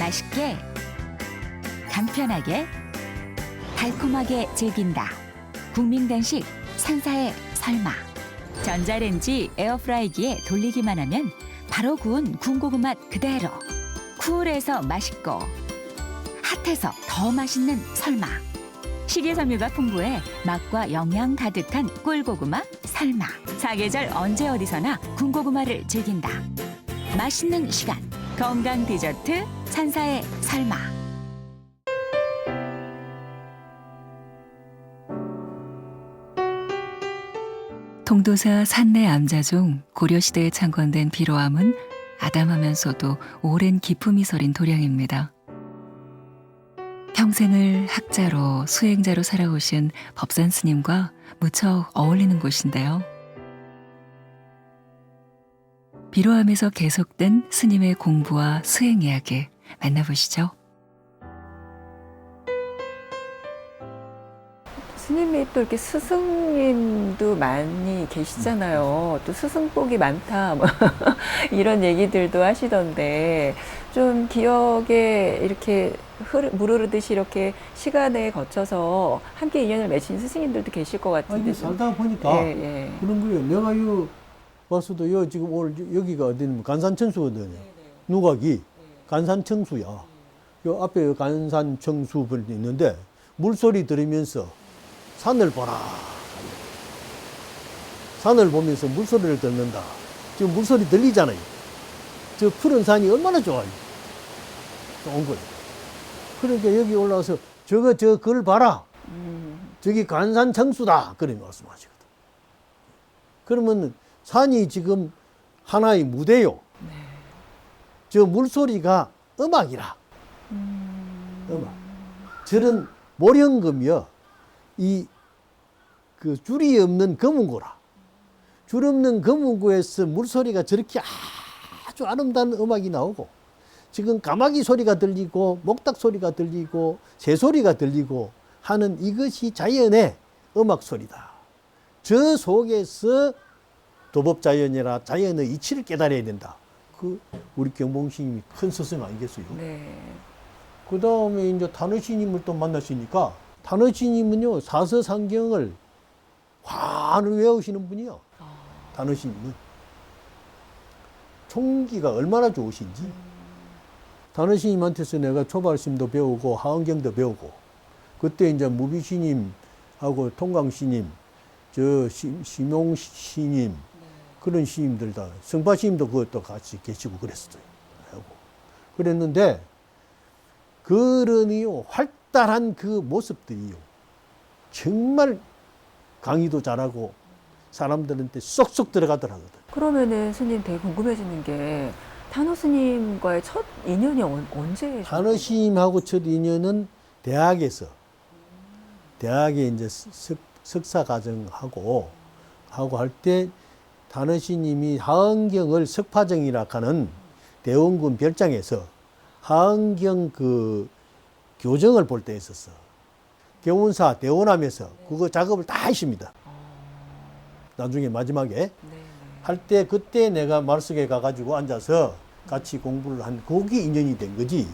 맛있게, 간편하게, 달콤하게 즐긴다. 국민간식 산사의 설마. 전자레인지 에어프라이기에 돌리기만 하면 바로 구운 군고구 맛 그대로. 쿨해서 맛있고 핫해서 더 맛있는 설마. 식이섬유가 풍부해 맛과 영양 가득한 꿀고구마 설마. 사계절 언제 어디서나 군고구마를 즐긴다. 맛있는 시간 건강 디저트 산사의 설마. 통도사 산내 암자중 고려시대에 창건된 비로암은 아담하면서도 오랜 기품이 서린 도량입니다. 평생을 학자로 수행자로 살아오신 법산 스님과 무척 어울리는 곳인데요. 비로암에서 계속된 스님의 공부와 수행 이야기 만나보시죠. 스님이 또 이렇게 스승님도 많이 계시잖아요. 또 스승복이 많다 뭐 이런 얘기들도 하시던데 좀 기억에 이렇게 물흐르듯이 이렇게 시간에 거쳐서 함께 인연을 맺힌 스승님들도 계실 것 같은데. 아니, 살다 보니까 그런 거예요. 내가 요 왔어도 요 지금 오늘 여기가 어디냐면 간산청수거든요. 누각이 간산청수야. 요 앞에 간산청수분이 있는데 물소리 들으면서 산을 보라. 산을 보면서 물소리를 듣는다. 지금 물소리 들리잖아요. 저 푸른 산이 얼마나 좋아요. 좋은 거예요. 그러니까 여기 올라와서 그걸 봐라. 저기 간산청수다. 그런 말씀하시거든. 그러면 산이 지금 하나의 무대요. 저 물소리가 음악이라. 음악. 저런 모령금이요. 그 줄이 없는 거문고라. 줄 없는 거문고에서 물소리가 저렇게 아주 아름다운 음악이 나오고, 지금 까마귀 소리가 들리고 목닭 소리가 들리고 새 소리가 들리고 하는 이것이 자연의 음악 소리다. 저 속에서 도법자연이라 자연의 이치를 깨달아야 된다. 그 우리 경봉스님이 큰 스승 아니겠어요? 네. 그 다음에 이제 단어스님을 또 만났으니까, 단어스님은요 사서상경을 환을 외우시는 분이요. 단어스님은 총기가 얼마나 좋으신지. 단어스님한테서 내가 초발심도 배우고 하은경도 배우고, 그때 이제 무비스님하고 통광스님, 저 심용스님, 그런 스님들 다, 성파스님도 그것도 같이 계시고 그랬어요. 그랬는데 그러니요 활달한 그 모습들이요 정말 강의도 잘하고 사람들한테 쏙쏙 들어가더라고요. 그러면은 스님 되게 궁금해지는 게 단호 스님과의 첫 인연이 언제? 단어스님하고 첫 인연은 대학에 이제 석사 과정하고 할 때 단어스님이 하은경을 석파정이라 하는 대원군 별장에서 하은경 그 교정을 볼 때 있었어. 교훈사 대원하면서 그거 작업을 다 했습니다. 나중에 마지막에 할 때 그때 내가 말석에 가가지고 앉아서 같이 공부를 한 거기 인연이 된 거지.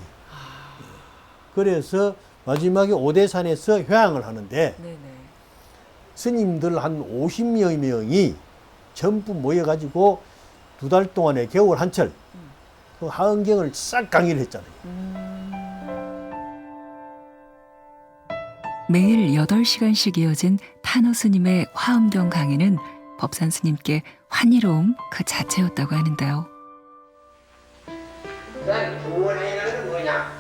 그래서 마지막에 오대산에서 회항을 하는데 스님들 한 50여 명이 전부 모여가지고 2달 동안에 겨울 한철 그 하은경을 싹 강의를 했잖아요. 매일 8시간씩 이어진 탄호 스님의 화엄경 강의는 법산 스님께 환희로움 그 자체였다고 하는데요. 구원행위라는 건 뭐냐?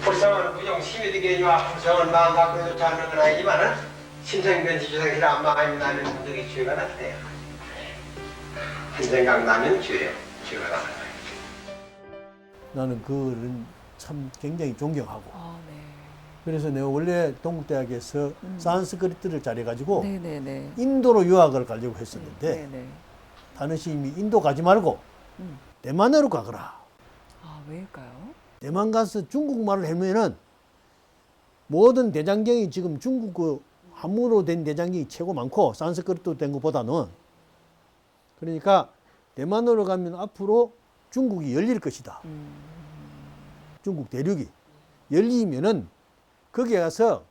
불성은 부정 심의되게니와 불성은 마음 밖으로 자는 건 아니지만은 심생변지 주상실 안마하면 나면 무득이 죄가 났대요. 한 생각 나면 죄가 나는 거예요. 나는 그거를 참 굉장히 존경하고. 그래서 내가 원래 동국대학에서 산스크리트를 잘해가지고 인도로 유학을 가려고 했었는데 단어스님이 인도 가지 말고 대만으로 가거라. 왜일까요? 대만 가서 중국말을 하면은 모든 대장경이 지금 중국 그 한문으로 된 대장경이 최고 많고 산스크리트로 된 것보다는. 그러니까 대만으로 가면 앞으로 중국이 열릴 것이다. 중국 대륙이 열리면은 거기에 가서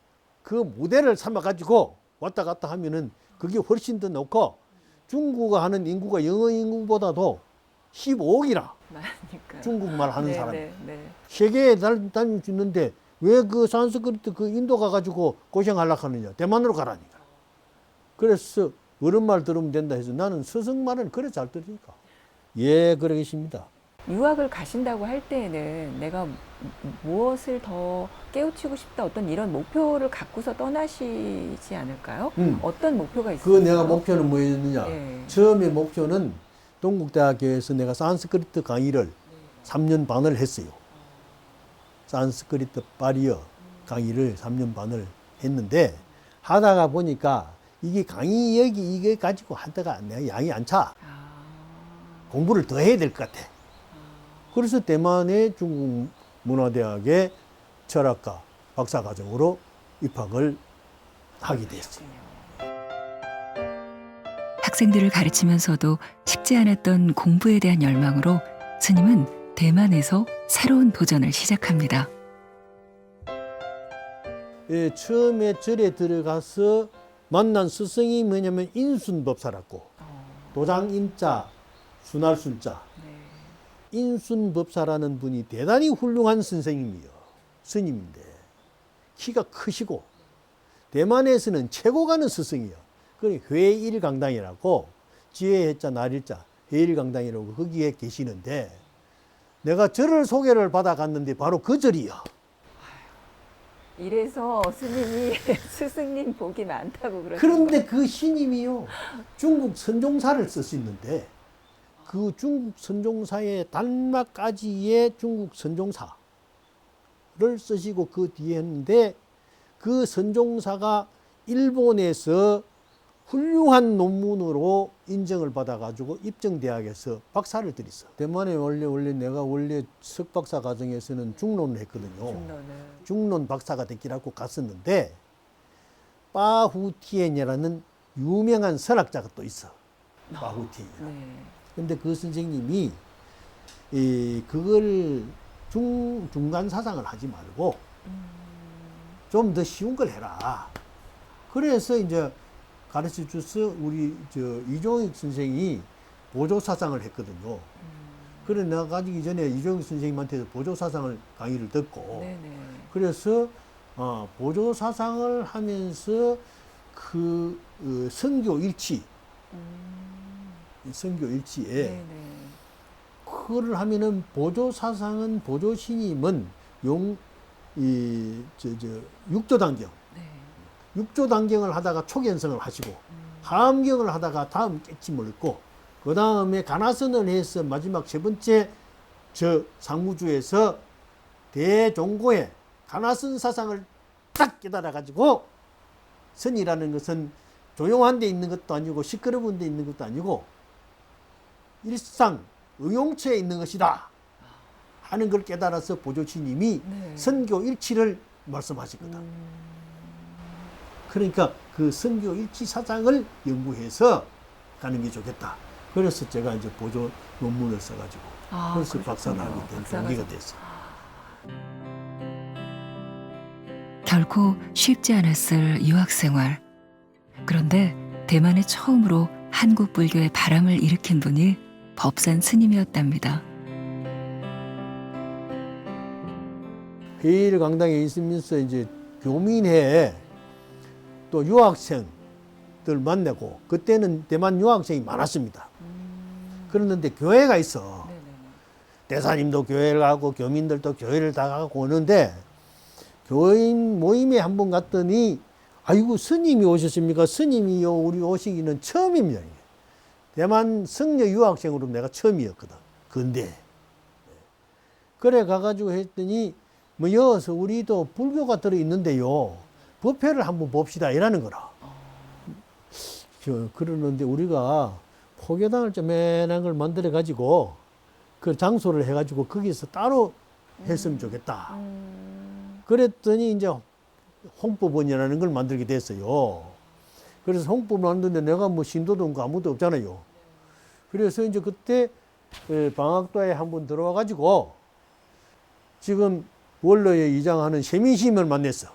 그 모델을 삼아가지고 왔다 갔다 하면은 그게 훨씬 더 높고 중국어 하는 인구가 영어 인구보다도 15억이라 많으니까. 중국말 하는 사람이. 네. 세계에 다닐 수 있는데 왜 그 산스크리트 그 인도 가가지고 고생하려고 하느냐. 대만으로 가라니까. 그래서 어른 말 들으면 된다 해서 나는 스승 말은 그래 잘 들으니까. 예, 그러겠습니다. 유학을 가신다고 할 때에는 내가 무엇을 더 깨우치고 싶다 어떤 이런 목표를 갖고서 떠나시지 않을까요? 어떤 목표가 그 있을까요? 내가 목표는 뭐였느냐. 네. 처음에 목표는 동국대학교에서 내가 산스크리트 강의를 3년 반을 했어요. 산스크리트 바리어 강의를 3년 반을 했는데 하다가 보니까 이게 강의 여기 이게 가지고 하다가 내가 양이 안 차. 공부를 더 해야 될 것 같아. 그래서 대만의 중국문화대학의 철학과 박사과정으로 입학을 하게 됐어요. 학생들을 가르치면서도 식지 않았던 공부에 대한 열망으로 스님은 대만에서 새로운 도전을 시작합니다. 예, 처음에 절에 들어가서 만난 스승이 뭐냐면 인순법사라고 도장인자 순할순자 인순법사라는 분이 대단히 훌륭한 선생님이요. 스님인데 키가 크시고 대만에서는 최고 가는 스승이요. 그 회일강당이라고 지혜해자 날일자 회일강당이라고 거기에 계시는데 내가 절을 소개를 받아갔는데 바로 그 절이요. 이래서 스님이 스승님 복이 많다고 그러죠. 그런데 그 신임이요. 중국 선종사를 쓰시는데 그 중국 선종사의 단막까지의 중국 선종사를 쓰시고 그 뒤에 했는데 그 선종사가 일본에서 훌륭한 논문으로 인정을 받아가지고 입정대학에서 박사를 들였어. 대만에 원래 내가 석박사 과정에서는 중론을 했거든요. 중론 박사가 되기라고 갔었는데 빠후티엔이라는 유명한 선학자가 또 있어. 빠후티엔. 근데 그 선생님이 그걸 중간 사상을 하지 말고 좀 더 쉬운 걸 해라. 그래서 이제 가르쳐 줘서 우리 이종익 선생이 보조 사상을 했거든요. 그래 내가 가기 전에 이종익 선생님한테 보조 사상을 강의를 듣고 그래서 보조 사상을 하면서 그 선교 일치에 그거를 하면은 보조 사상은 보조 신임은 육조 단경. 육조 단경을 하다가 초견성을 하시고 하암경을 하다가 다음 깨침을 얻고 그 다음에 가나선을 해서 마지막 세 번째 상무주에서 대종고의 가나선 사상을 딱 깨달아 가지고 선이라는 것은 조용한 데 있는 것도 아니고 시끄러운 데 있는 것도 아니고 일상 응용체에 있는 것이다 하는 걸 깨달아서 보조치님이 선교 일치를 말씀하셨거든. 그러니까 그 선교 일치 사상을 연구해서 가는 게 좋겠다. 그래서 제가 이제 보조 논문을 써가지고 그래서 박사를 하게 된 동기가 됐어요. 결코 쉽지 않았을 유학 생활. 그런데 대만에 처음으로 한국 불교의 바람을 일으킨 분이 법산 스님이었답니다. 회일 강당에 있으면서 이제 교민회에 또 유학생들 만나고 그때는 대만 유학생이 많았습니다. 그랬는데 교회가 있어. 대사님도 교회를 가고 교민들도 교회를 다 가고 오는데 교인 모임에 한번 갔더니 아이고 스님이 오셨습니까? 스님이요 우리 오시기는 처음입니다. 대만 성녀 유학생으로 내가 처음이었거든. 근데 그래 가가지고 했더니 뭐 여기서 우리도 불교가 들어있는데요. 법회를 한번 봅시다 이라는 거라. 그러는데 우리가 포교당을 쪼맨한 걸 만들어 가지고 그 장소를 해가지고 거기서 따로 했으면 좋겠다. 그랬더니 이제 홍법원이라는 걸 만들게 됐어요. 그래서 홍법을 만드는데 내가 뭐 신도도 없고 아무도 없잖아요. 그래서 이제 그때 방학도에 한번 들어와 가지고 지금 원로에 이장하는 세민스님을 만났어.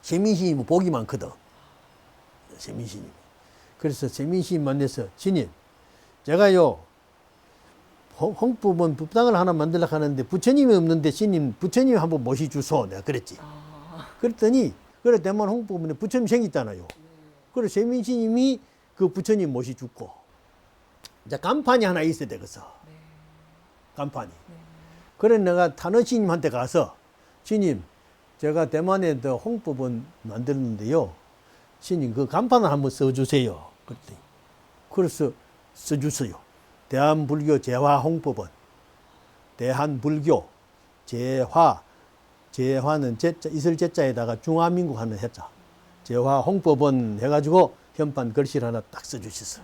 세민스님은 복이 많거든. 세민스님. 그래서 세민스님 만나서 스님, 제가요 홍법은 법당을 하나 만들려고 하는데 부처님이 없는데 스님 부처님 한번 모시주소. 내가 그랬지. 그랬더니 그래 대만 홍법문에 부처님 생겼잖아요. 그래서 세민스님이 그 부처님 모시주고 이제 간판이 하나 있어야 되겠어. 간판이. 그래 내가 탄원스님한테 가서 스님 제가 대만에 홍법은 만들었는데요. 스님 그 간판을 한번 써주세요. 그랬더니 그래서 써주세요. 대한불교 재화 홍법은 대한불교 재화는 이슬 제자에다가 중화민국 하는 해자 재화 홍법은 해가지고 현판 글씨를 하나 딱 써주셨어.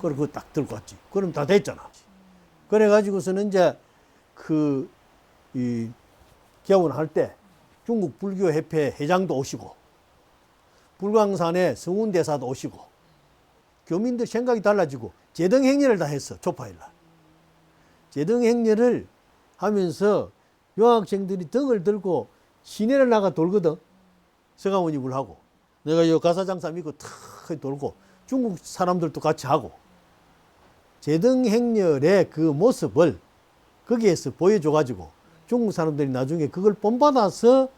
그리고 딱 들고 왔지. 그럼 다 됐잖아. 그래가지고서는 이제 이 개원할 때 중국 불교협회 회장도 오시고 불광산에 성운대사도 오시고 교민들 생각이 달라지고 제등행렬을 다 했어. 조파일날. 제등행렬을 하면서 유학생들이 등을 들고 시내를 나가 돌거든. 서가모니를 하고 내가 이 가사장사 믿고 탁 돌고 중국 사람들도 같이 하고 제등행렬의 그 모습을 거기에서 보여줘가지고 중국 사람들이 나중에 그걸 본받아서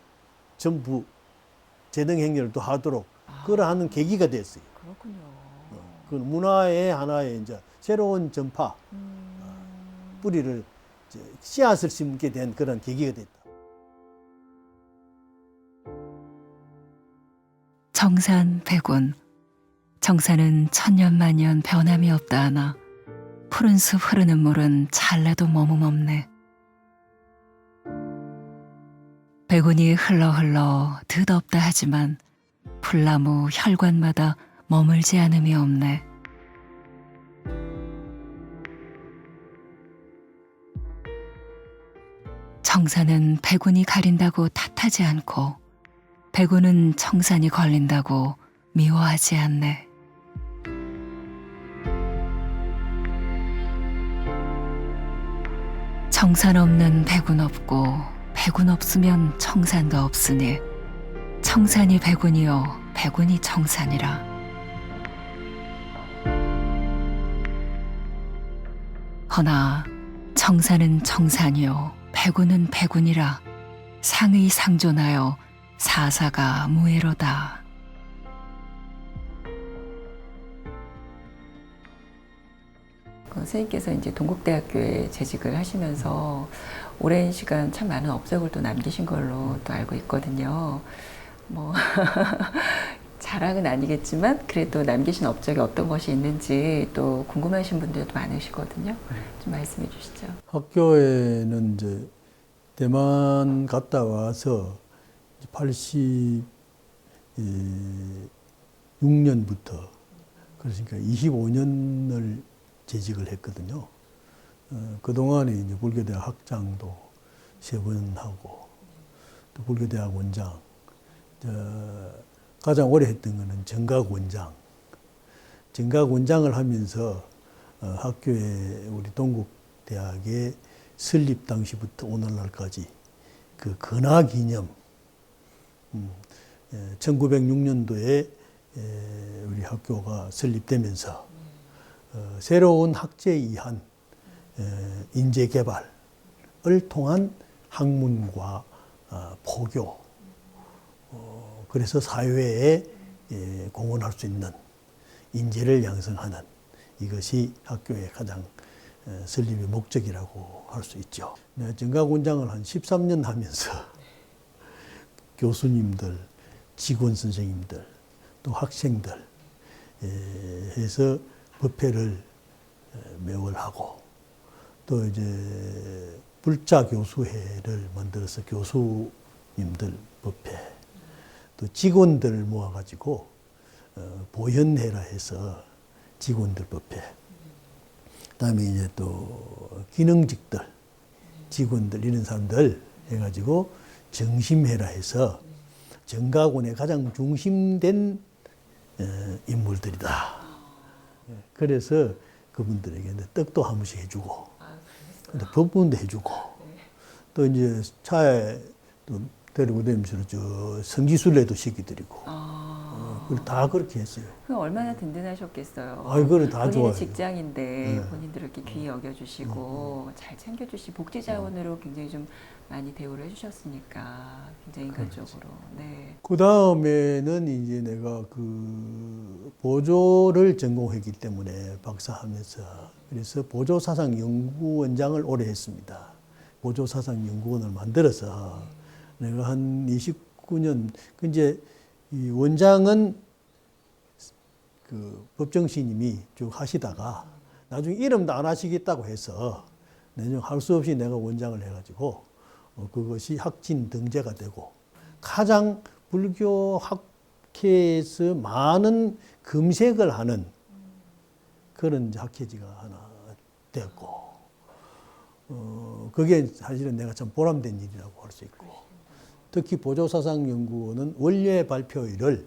전부 제등행렬도 하도록 그러하는 계기가 됐어요. 그렇군요. 그 문화의 하나의 이제 새로운 전파 뿌리를 이제 씨앗을 심게 된 그런 계기가 됐다. 정산 100원. 정산은 천년만년 변함이 없다 하나 푸른 숲 흐르는 물은 찰나도 머문 없네. 백운이 흘러 드덥다 하지만 풀나무 혈관마다 머물지 않음이 없네. 정산은 백운이 가린다고 탓하지 않고 백운은 청산이 걸린다고 미워하지 않네. 청산 없는 백운 없고 백운 없으면 청산도 없으니 청산이 백운이요 백운이 청산이라. 허나 청산은 청산이요 백운은 백운이라 상의 상존하여 사사가 무해로다. 선생님께서 이제 동국대학교에 재직을 하시면서 오랜 시간 참 많은 업적을 또 남기신 걸로 또 알고 있거든요. 뭐 자랑은 아니겠지만 그래도 남기신 업적이 어떤 것이 있는지 또 궁금하신 분들도 많으시거든요. 좀 말씀해 주시죠. 학교에는 이제 대만 갔다 와서 86년부터 그러니까 25년을 재직을 했거든요. 그동안에 이제 불교대학 학장도 3번 하고 또 불교대학 원장, 가장 오래 했던 거는 정각원장. 정각원장을 하면서 학교에 우리 동국대학의 설립 당시부터 오늘날까지 그 근하기념 1906년도에 우리 학교가 설립되면서 새로운 학제 이한 인재 개발을 통한 학문과 포교, 그래서 사회에 공헌할 수 있는 인재를 양성하는 이것이 학교의 가장 설립의 목적이라고 할 수 있죠. 내가 정각원장을 한 13년 하면서 교수님들, 직원 선생님들, 또 학생들 해서 법회를 매월 하고 또 이제 불자 교수회를 만들어서 교수님들 법회 또 직원들 모아가지고 보현회라 해서 직원들 법회 그다음에 이제 또 기능직들 직원들 이런 사람들 해가지고 정심회라 해서 정각원의 가장 중심된 인물들이다. 그래서 그분들에게 떡도 한 번씩 해주고, 또 법문도 해주고, 또 이제 차에 또 데리고 다니면서 저 성지순례도 시켜드리고 그걸 다 그렇게 했어요. 그럼 얼마나 든든하셨겠어요. 아, 이거를 다 본인은 좋아해요. 직장인데 네. 본인들 이렇게 귀히 여겨주시고 잘 챙겨주시 복지 자원으로 굉장히 좀 많이 대우를 해주셨으니까 굉장히 인간적으로. 네. 그 다음에는 이제 내가 그 보조를 전공했기 때문에 박사하면서 그래서 보조사상연구원장을 오래 했습니다. 보조사상연구원을 만들어서 내가 한 29년 이제 이 원장은 그 법정스님이 쭉 하시다가 나중에 이름도 안 하시겠다고 해서 나중에 할 수 없이 내가 원장을 해가지고 그것이 학진 등재가 되고 가장 불교 학회에서 많은 검색을 하는 그런 학회지가 하나 됐고 그게 사실은 내가 참 보람된 일이라고 할 수 있고 특히 보조사상연구원은 원래 발표일을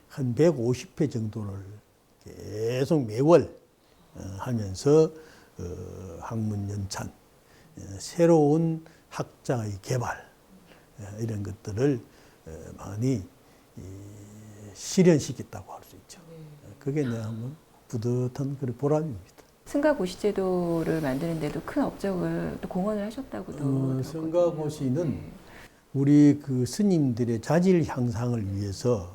한 150회 정도를 계속 매월 하면서 학문 연찬, 새로운 학자의 개발 이런 것들을 많이 실현시켰다고 할 수 있죠. 그게 내가 한번 뿌듯한 그런 보람입니다. 승가고시제도를 만드는데도 큰 업적을 또 공헌을 하셨다고도 들었거든요. 승가고시는 네. 우리 그 스님들의 자질 향상을 위해서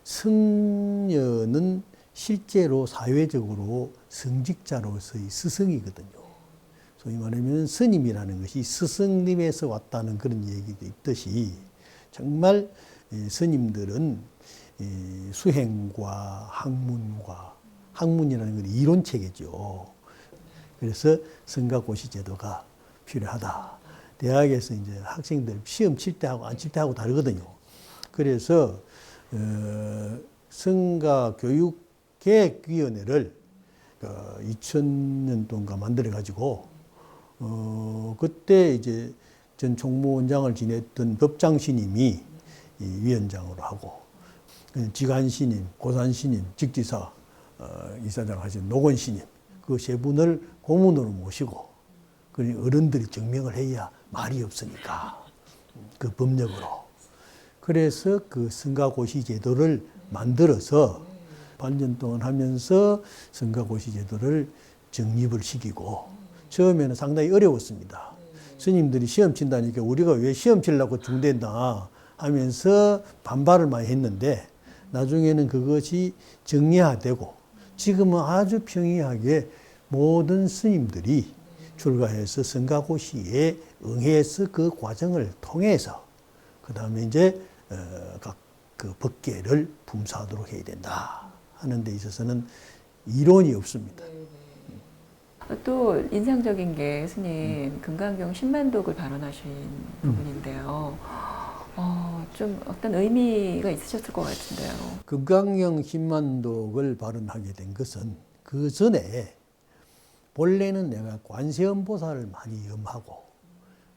승려는 실제로 사회적으로 성직자로서의 스승이거든요. 소위 말하면 스님이라는 것이 스승님에서 왔다는 그런 얘기도 있듯이 정말 스님들은 수행과 학문이라는 건 이론체계죠. 그래서 승가고시 제도가 필요하다. 대학에서 이제 학생들 시험 칠 때하고 안 칠 때하고 다르거든요. 그래서 승가교육계획위원회를 2000년도인가 만들어 가지고 그때 이제 전 총무원장을 지냈던 법장스님이 위원장으로 하고 지관스님, 고산스님, 직지사 이사장 하신 노건스님 그 세 분을 고문으로 모시고 그 어른들이 증명을 해야 말이 없으니까 그 법력으로 그래서 그 승가고시 제도를 만들어서 8년 동안 하면서 승가고시 제도를 정립을 시키고 처음에는 상당히 어려웠습니다. 스님들이 시험 친다니까 우리가 왜 시험 치려고 중대나 하면서 반발을 많이 했는데 나중에는 그것이 정리화되고 지금은 아주 평이하게 모든 스님들이 출가해서 승가고시에 응해서 그 과정을 통해서 그 다음에 이제 각 그 법계를 품사하도록 해야 된다 하는 데 있어서는 이론이 없습니다. 또 인상적인 게 스님 금강경 10만독을 발언하신 부분인데요. 좀 어떤 의미가 있으셨을 것 같은데요. 금강경 10만독을 발언하게 된 것은 그 전에 본래는 내가 관세음보살을 많이 염하고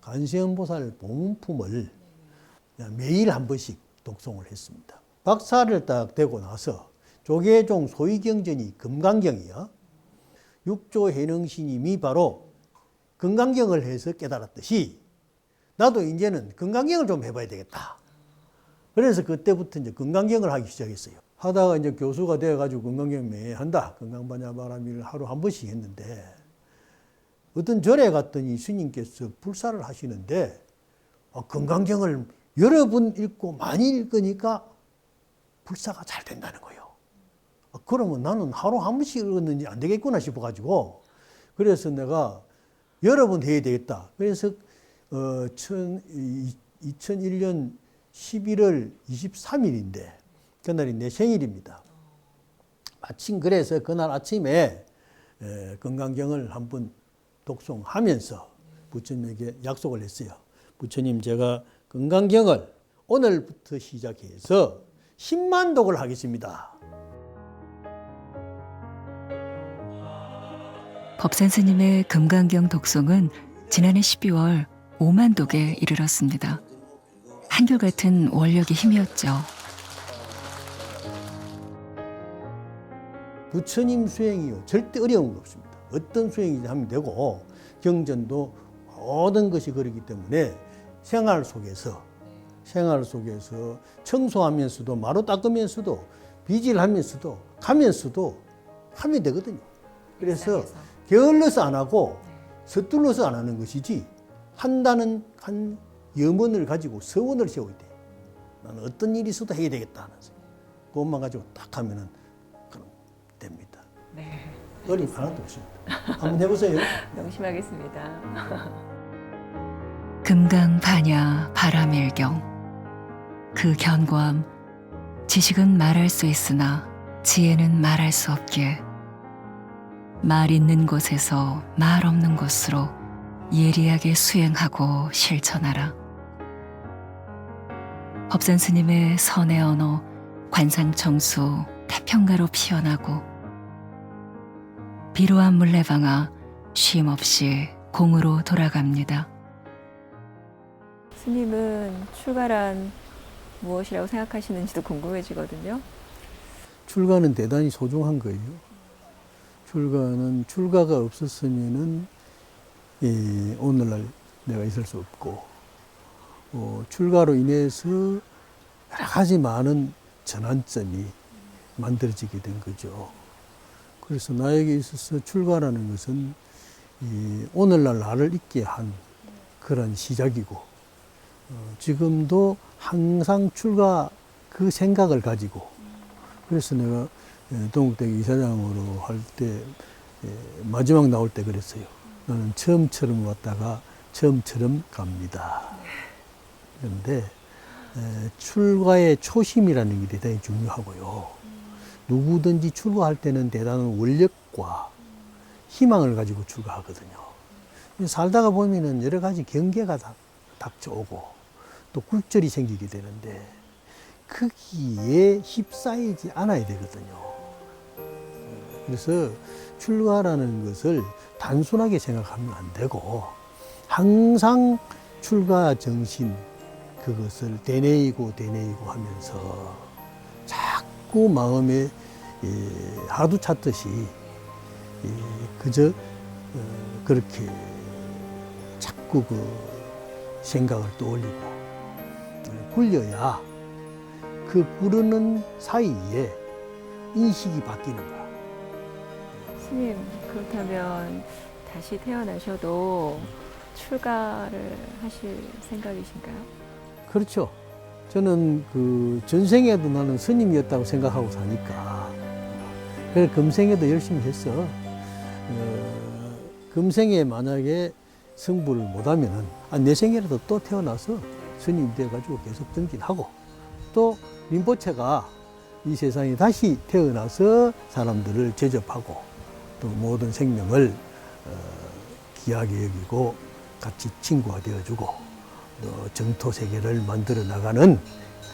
관세음보살 본품을 매일 한 번씩 독송을 했습니다. 박사를 딱 되고 나서 조계종 소위경전이 금강경이요. 육조 해능스님이 바로 금강경을 해서 깨달았듯이 나도 이제는 금강경을 좀 해봐야 되겠다. 그래서 그때부터 이제 금강경을 하기 시작했어요. 하다가 이제 교수가 되어가지고 금강경 매일 한다. 금강반야바라밀을 하루 한 번씩 했는데 어떤 절에 갔더니 스님께서 불사를 하시는데 금강경을 여러 번 읽고 많이 읽으니까 불사가 잘 된다는 거예요. 그러면 나는 하루 한 번씩 읽었는지 안 되겠구나 싶어가지고 그래서 내가 여러 번 해야 되겠다. 그래서 2001년 11월 23일인데 그날이 내 생일입니다. 마침 그래서 그날 아침에 금강경을 한번 독송하면서 부처님에게 약속을 했어요. 부처님 제가 금강경을 오늘부터 시작해서 10만 독을 하겠습니다. 법산 스님의 금강경 독송은 지난해 12월 5만 독에 이르렀습니다. 한결같은 원력의 힘이었죠. 부처님 수행이요 절대 어려운 거 없습니다. 어떤 수행이든 하면 되고 경전도 모든 것이 그렇기 때문에 생활 속에서 청소하면서도 마루 닦으면서도 빗질하면서도 가면서도 하면 되거든요. 그래서 일상에서. 게을러서 안 하고 서툴러서 안 하는 것이지 한다는 한 염원을 가지고 서원을 세워야 돼. 나는 어떤 일이 있어도 해야 되겠다 하는 생각. 그것만 가지고 딱 하면은 그럼 됩니다. 네. 어림 하나도 없습니다. 한번 해보세요. 명심하겠습니다. 금강반야 바라밀경. 그 견고함, 지식은 말할 수 있으나 지혜는 말할 수 없기에 말 있는 곳에서 말 없는 곳으로 예리하게 수행하고 실천하라. 법산 스님의 선의 언어, 관상청수, 태평가로 피어나고 비로한 물레방아 쉼없이 공으로 돌아갑니다. 스님은 출가란 무엇이라고 생각하시는지도 궁금해지거든요. 출가는 대단히 소중한 거예요. 출가가 없었으면은 오늘날 내가 있을 수 없고, 출가로 인해서 여러 가지 많은 전환점이 만들어지게 된 거죠. 그래서 나에게 있어서 출가라는 것은 오늘날 나를 있게 한 그런 시작이고, 지금도 항상 출가 그 생각을 가지고, 그래서 내가 동국대 이사장으로 할 때 마지막 나올 때 그랬어요. 나는 처음처럼 왔다가 처음처럼 갑니다. 그런데 출가의 초심이라는 게 대단히 중요하고요. 누구든지 출가할 때는 대단한 원력과 희망을 가지고 출가하거든요. 살다가 보면은 여러 가지 경계가 닥쳐오고 또 굴절이 생기게 되는데 거기에 휩싸이지 않아야 되거든요. 그래서 출가라는 것을 단순하게 생각하면 안 되고 항상 출가 정신 그것을 되뇌이고 하면서 자꾸 마음에 하도 찾듯이 그저 그렇게 자꾸 그 생각을 떠올리고 굴려야 그 구르는 사이에 인식이 바뀌는 거야. 스님, 그렇다면 다시 태어나셔도 출가를 하실 생각이신가요? 그렇죠. 저는 그 전생에도 나는 스님이었다고 생각하고 사니까. 그래서 금생에도 열심히 했어. 금생에 만약에 성불을 못하면은 내 생에라도 또 태어나서 스님 돼가지고 계속 등진하고 또 림보체가 이 세상에 다시 태어나서 사람들을 제접하고 또 모든 생명을 귀하게 여기고 같이 친구가 되어주고 또 정토 세계를 만들어 나가는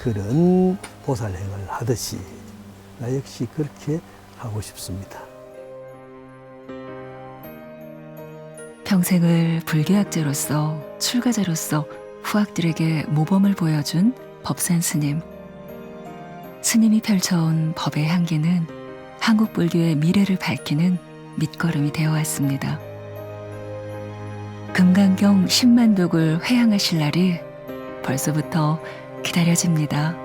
그런 보살행을 하듯이 나 역시 그렇게 하고 싶습니다. 평생을 불교학자로서 출가자로서 후학들에게 모범을 보여준 법산 스님. 스님이 펼쳐온 법의 향기는 한국 불교의 미래를 밝히는 밑거름이 되어왔습니다. 금강경 10만 독을 회향하실 날이 벌써부터 기다려집니다.